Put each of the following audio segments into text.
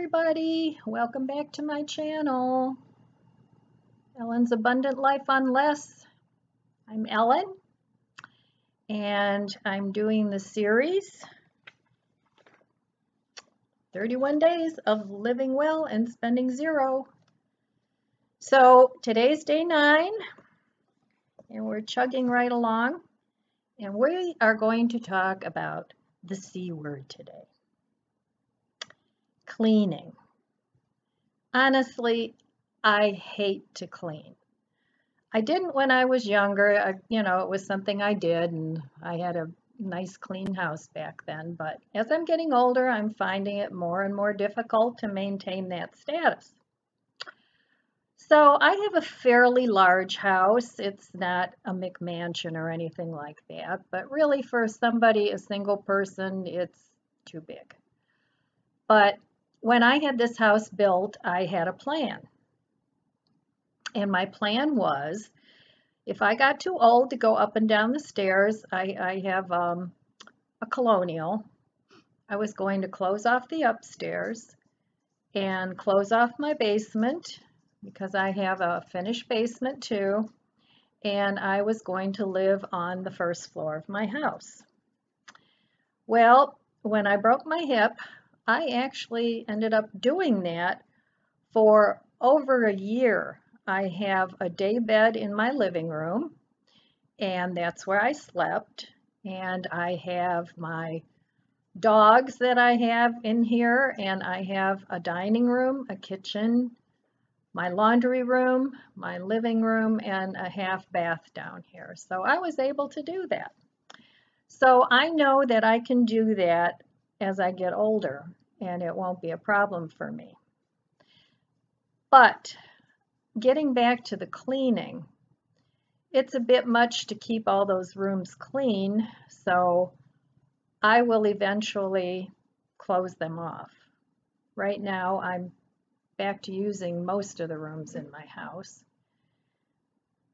everybody, welcome back to my channel, Ellen's Abundant Life on Less. I'm Ellen, and I'm doing the series 31 Days of Living Well and Spending Zero. So today's day 9, and we're chugging right along, and we are going to talk about the C word today. Cleaning. Honestly, I hate to clean. I didn't when I was younger. It was something I did, and I had a nice clean house back then. But as I'm getting older, I'm finding it more and more difficult to maintain that status. So I have a fairly large house. It's not a McMansion or anything like that, but really for somebody, a single person, it's too big. But when I had this house built, I had a plan. And my plan was, if I got too old to go up and down the stairs, I have a colonial. I was going to close off the upstairs and close off my basement because I have a finished basement too. And I was going to live on the first floor of my house. Well, when I broke my hip, I actually ended up doing that for over a year. I have a day bed in my living room, and that's where I slept. And I have my dogs that I have in here, and I have a dining room, a kitchen, my laundry room, my living room, and a half bath down here. So I was able to do that. So I know that I can do that as I get older, and it won't be a problem for me. But getting back to the cleaning, it's a bit much to keep all those rooms clean, so I will eventually close them off. Right now, I'm back to using most of the rooms in my house,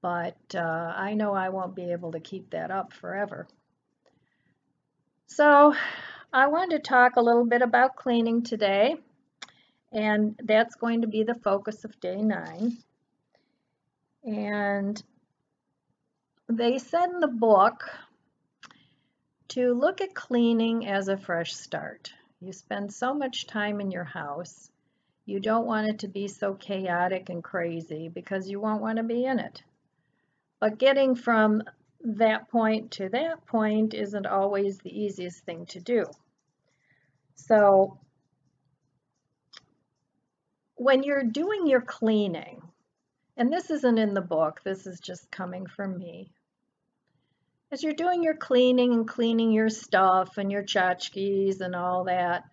but I know I won't be able to keep that up forever. So I wanted to talk a little bit about cleaning today, and that's going to be the focus of day 9. And they said in the book to look at cleaning as a fresh start. You spend so much time in your house, you don't want it to be so chaotic and crazy because you won't want to be in it. But getting from that point to that point isn't always the easiest thing to do. So when you're doing your cleaning, and this isn't in the book, this is just coming from me. As you're doing your cleaning and cleaning your stuff and your tchotchkes and all that,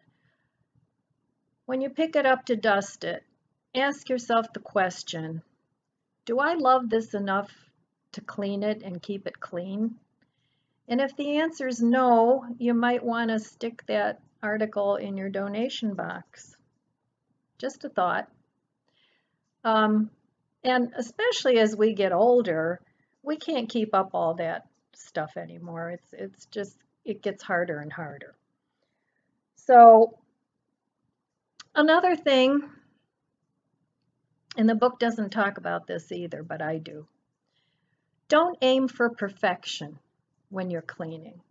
when you pick it up to dust it, ask yourself the question, do I love this enough to clean it and keep it clean? And if the answer is no, you might want to stick that article in your donation box. Just a thought. And especially as we get older, we can't keep up all that stuff anymore. It gets harder and harder. So another thing, and the book doesn't talk about this either, but I do. Don't aim for perfection when you're cleaning.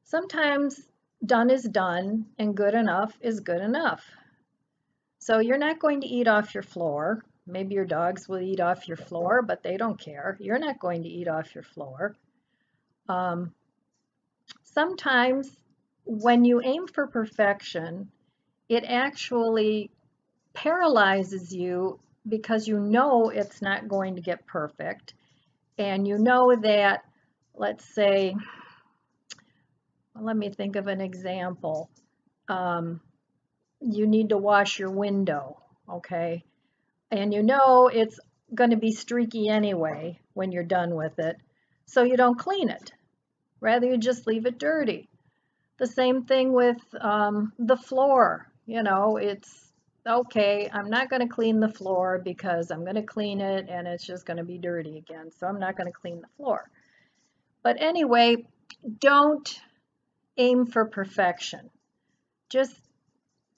Sometimes done is done and good enough is good enough. So you're not going to eat off your floor. Maybe your dogs will eat off your floor, but they don't care. You're not going to eat off your floor. Sometimes when you aim for perfection, it actually paralyzes you because you know it's not going to get perfect. And you know that, let's say, let me think of an example. You need to wash your window, okay? And you know it's going to be streaky anyway when you're done with it, so you don't clean it. Rather, you just leave it dirty. The same thing with the floor. It's okay, I'm not going to clean the floor because I'm going to clean it and it's just going to be dirty again, so I'm not going to clean the floor. But anyway, don't aim for perfection. Just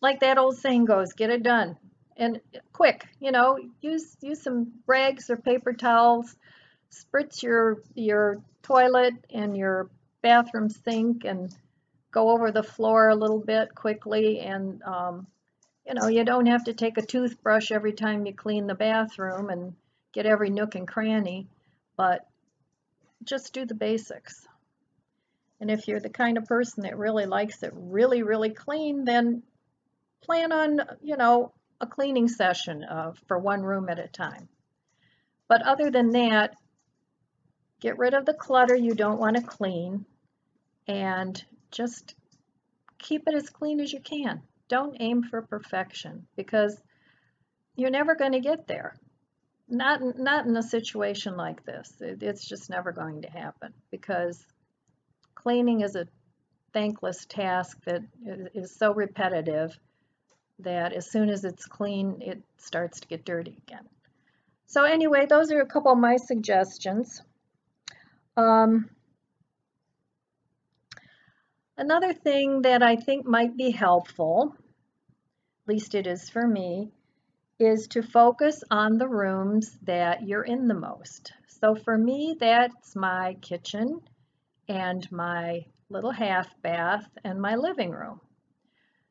like that old saying goes, get it done. And quick, use some rags or paper towels, spritz your toilet and your bathroom sink and go over the floor a little bit quickly. And you don't have to take a toothbrush every time you clean the bathroom and get every nook and cranny, but just do the basics. And if you're the kind of person that really likes it really, really clean, then plan on, a cleaning session for one room at a time. But other than that, get rid of the clutter you don't want to clean and just keep it as clean as you can. Don't aim for perfection because you're never going to get there. Not in a situation like this. It's just never going to happen because cleaning is a thankless task that is so repetitive that as soon as it's clean, it starts to get dirty again. So anyway, those are a couple of my suggestions. Another thing that I think might be helpful, at least it is for me, is to focus on the rooms that you're in the most. So for me, that's my kitchen and my little half bath and my living room.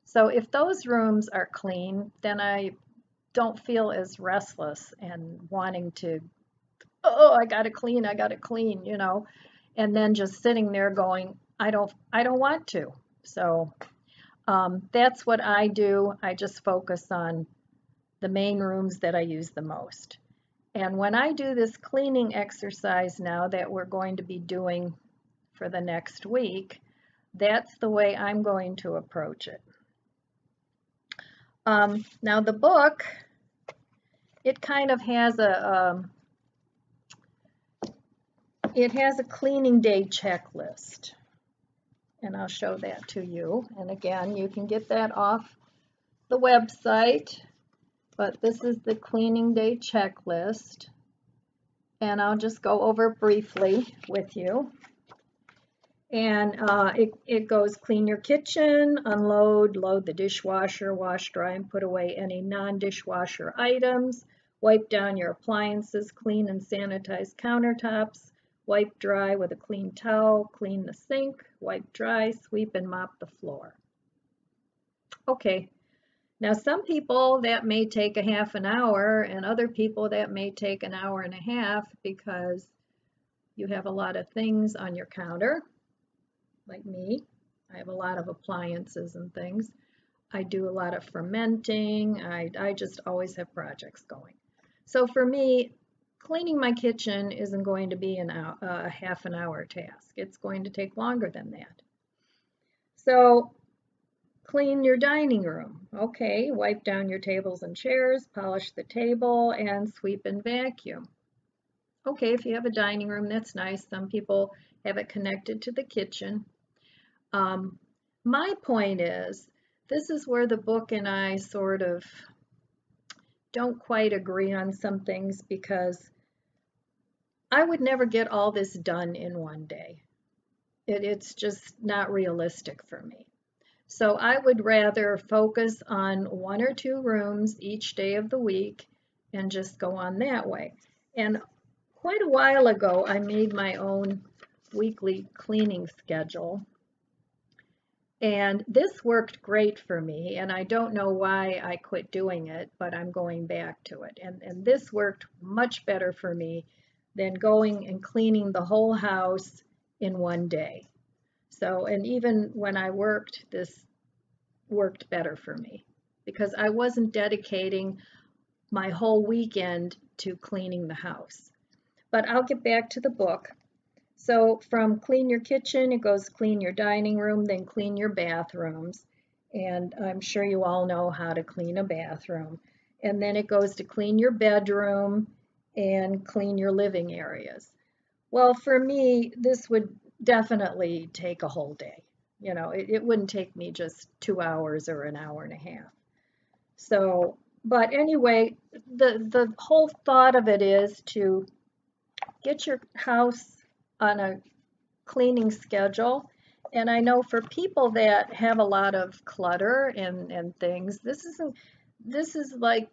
So if those rooms are clean, then I don't feel as restless and wanting to, oh, I gotta clean, and then just sitting there going, I don't want to. So that's what I do. I just focus on the main rooms that I use the most. And when I do this cleaning exercise now that we're going to be doing for the next week, that's the way I'm going to approach it. Now the book, it kind of has a cleaning day checklist, and I'll show that to you. And again, you can get that off the website, but this is the cleaning day checklist, and I'll just go over briefly with you. And it goes clean your kitchen, unload, load the dishwasher, wash, dry, and put away any non-dishwasher items, wipe down your appliances, clean and sanitize countertops, wipe dry with a clean towel, clean the sink, wipe dry, sweep and mop the floor. Okay, now some people that may take a half an hour and other people that may take an hour and a half because you have a lot of things on your counter. Like me, I have a lot of appliances and things. I do a lot of fermenting. I just always have projects going. So for me, cleaning my kitchen isn't going to be a half an hour task. It's going to take longer than that. So clean your dining room. Okay, wipe down your tables and chairs, polish the table, and sweep and vacuum. Okay, if you have a dining room, that's nice. Some people have it connected to the kitchen. My point is, this is where the book and I sort of don't quite agree on some things because I would never get all this done in one day. It's just not realistic for me. So I would rather focus on 1 or 2 rooms each day of the week and just go on that way. And quite a while ago, I made my own weekly cleaning schedule. And this worked great for me, and I don't know why I quit doing it, but I'm going back to it. And this worked much better for me than going and cleaning the whole house in one day. So, and even when I worked, this worked better for me because I wasn't dedicating my whole weekend to cleaning the house. But I'll get back to the book. So from clean your kitchen, it goes clean your dining room, then clean your bathrooms. And I'm sure you all know how to clean a bathroom. And then it goes to clean your bedroom and clean your living areas. Well, for me, this would definitely take a whole day. It wouldn't take me just 2 hours or an hour and a half. So, but anyway, the whole thought of it is to get your house on a cleaning schedule And I know for people that have a lot of clutter and things, this is like,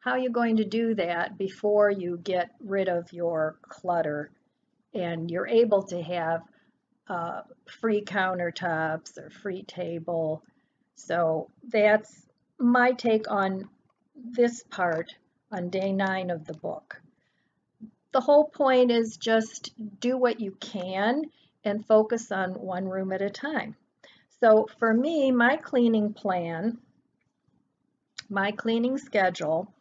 how you're going to do that before you get rid of your clutter and you're able to have free countertops or free table. So that's my take on this part on day 9 of the book. The whole point is just do what you can and focus on one room at a time. So for me, my cleaning plan, my cleaning schedule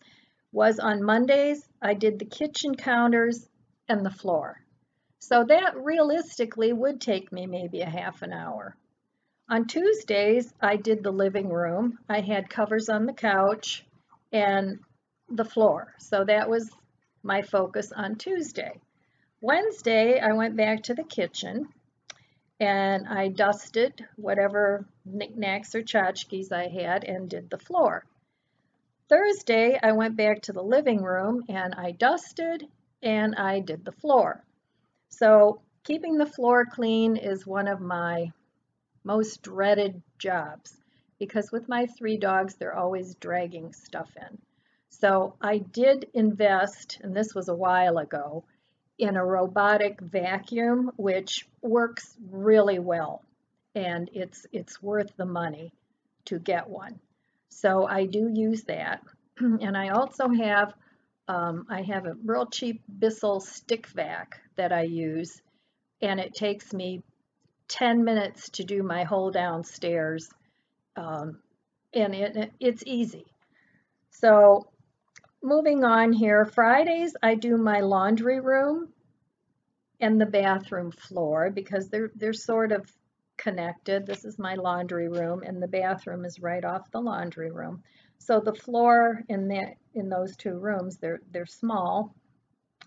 was on Mondays, I did the kitchen counters and the floor. So that realistically would take me maybe a half an hour. On Tuesdays, I did the living room. I had covers on the couch and the floor. So that was my focus on Tuesday. Wednesday, I went back to the kitchen and I dusted whatever knickknacks or tchotchkes I had and did the floor. Thursday, I went back to the living room and I dusted and I did the floor. So keeping the floor clean is one of my most dreaded jobs because with my 3 dogs, they're always dragging stuff in. So I did invest, and this was a while ago, in a robotic vacuum, which works really well, and it's worth the money to get one. So I do use that. And I also have a real cheap Bissell stick vac that I use, and it takes me 10 minutes to do my whole downstairs, and it's easy. So moving on here, Fridays I do my laundry room and the bathroom floor because they're sort of connected. This is my laundry room and the bathroom is right off the laundry room. So the floor in those 2 rooms, they're small.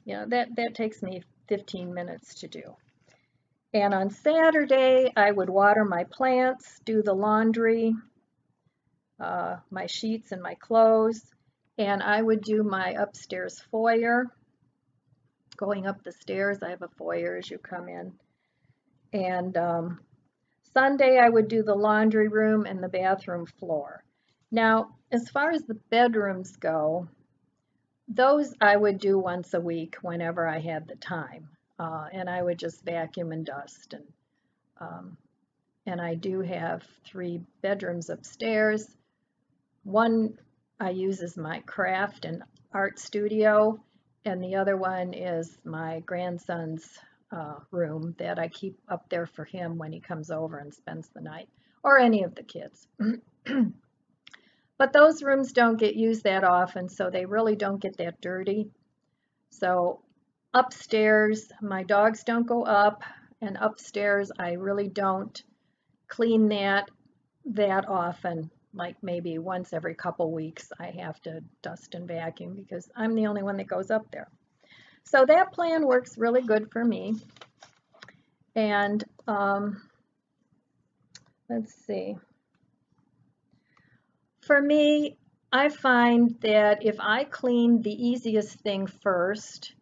You know, that takes me 15 minutes to do. And on Saturday, I would water my plants, do the laundry, my sheets and my clothes, and I would do my upstairs foyer. Going up the stairs, I have a foyer as you come in. And Sunday, I would do the laundry room and the bathroom floor. Now, as far as the bedrooms go, those I would do once a week whenever I had the time. And I would just vacuum and dust. And I do have 3 bedrooms upstairs. One I use as my craft and art studio, and the other one is my grandson's room that I keep up there for him when he comes over and spends the night, or any of the kids. But those rooms don't get used that often, so they really don't get that dirty. So upstairs, my dogs don't go up, and upstairs I really don't clean that often. Like maybe once every couple weeks I have to dust and vacuum because I'm the only one that goes up there. So that plan works really good for me. And let's see. For me, I find that if I clean the easiest thing first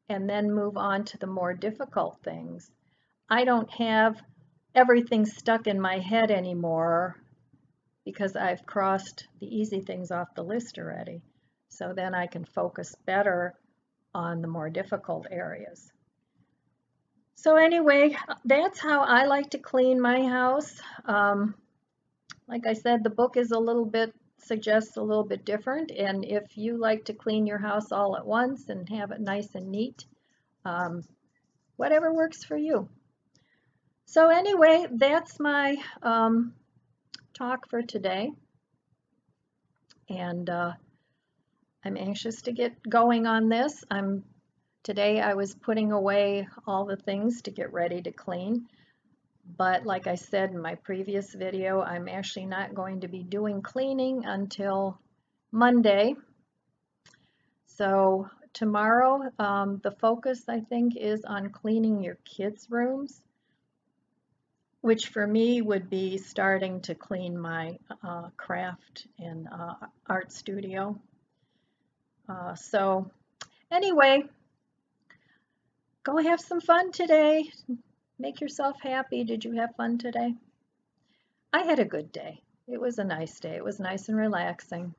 and then move on to the more difficult things, I don't have everything stuck in my head anymore because I've crossed the easy things off the list already. So then I can focus better on the more difficult areas. So anyway, that's how I like to clean my house. Like I said, the book is suggests a little bit different, and if you like to clean your house all at once and have it nice and neat, whatever works for you. So anyway, that's my talk for today, and I'm anxious to get going on this. Today I was putting away all the things to get ready to clean. But like I said in my previous video, I'm actually not going to be doing cleaning until Monday. So tomorrow, the focus I think is on cleaning your kids' rooms, which for me would be starting to clean my craft and art studio. So anyway, go have some fun today. Make yourself happy. Did you have fun today? I had a good day. It was a nice day. It was nice and relaxing.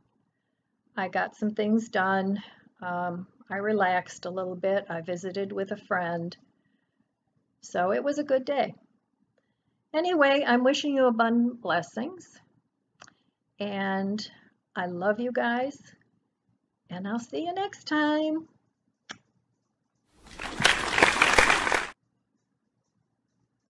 I got some things done. I relaxed a little bit. I visited with a friend. So it was a good day. Anyway, I'm wishing you abundant blessings. And I love you guys. And I'll see you next time.